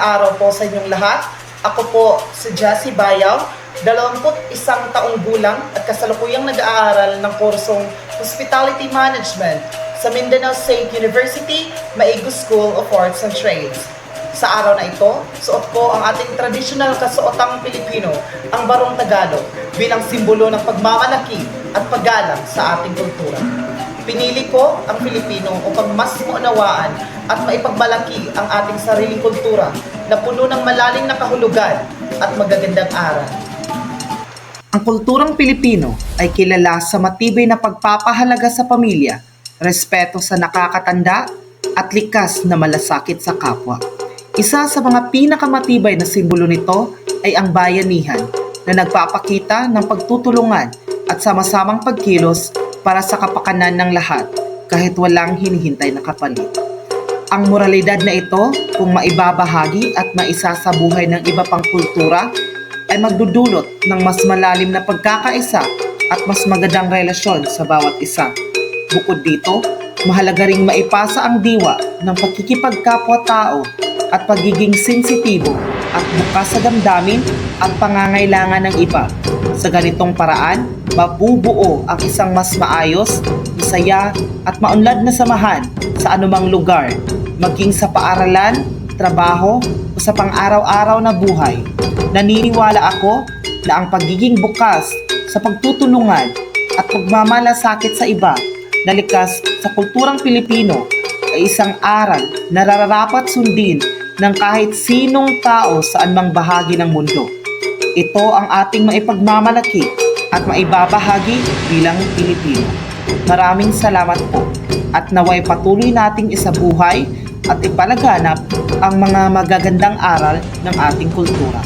araw po sa inyong lahat. Ako po si Jassy Bayaw, 21 taong gulang at kasalukuyang nag-aaral ng kursong Hospitality Management sa Mindanao State University, Maigo School of Arts and Trades. Sa araw na ito, suot ko ang ating traditional kasuotang Pilipino, ang barong Tagalog, bilang simbolo ng pagmamalaki at paggalang sa ating kultura. Pinili ko ang Pilipino upang mas maunawaan at maipagmalaki ang ating sariling kultura na puno ng malalim na kahulugan at magagandang aral. Ang kulturang Pilipino ay kilala sa matibay na pagpapahalaga sa pamilya, respeto sa nakakatanda, at likas na malasakit sa kapwa. Isa sa mga pinakamatibay na simbolo nito ay ang bayanihan na nagpapakita ng pagtutulungan at sama-samang pagkilos para sa kapakanan ng lahat kahit walang hinihintay na kapalit. Ang moralidad na ito, kung maibabahagi at maisasabuhay ng iba pang kultura, ay magdudulot ng mas malalim na pagkakaisa at mas magandang relasyon sa bawat isa. Bukod dito, mahalaga ring maipasa ang diwa ng pagkikipagkapwa-tao at pagiging sensitibo at bukas sa damdamin at pangangailangan ng iba. Sa ganitong paraan, mabubuo ang isang mas maayos, masaya at maunlad na samahan sa anumang lugar, maging sa paaralan, trabaho o sa pang-araw-araw na buhay. Naniniwala ako na ang pagiging bukas sa pagtutulungan at pagmamalasakit sa iba na likas sa kulturang Pilipino ay isang aral na nararapat sundin ng kahit sinong tao sa anumang bahagi ng mundo. Ito ang ating maipagmamalaki at maibabahagi bilang Pilipino. Maraming salamat po at naway patuloy nating isabuhay at ipalaganap ang mga magagandang aral ng ating kultura.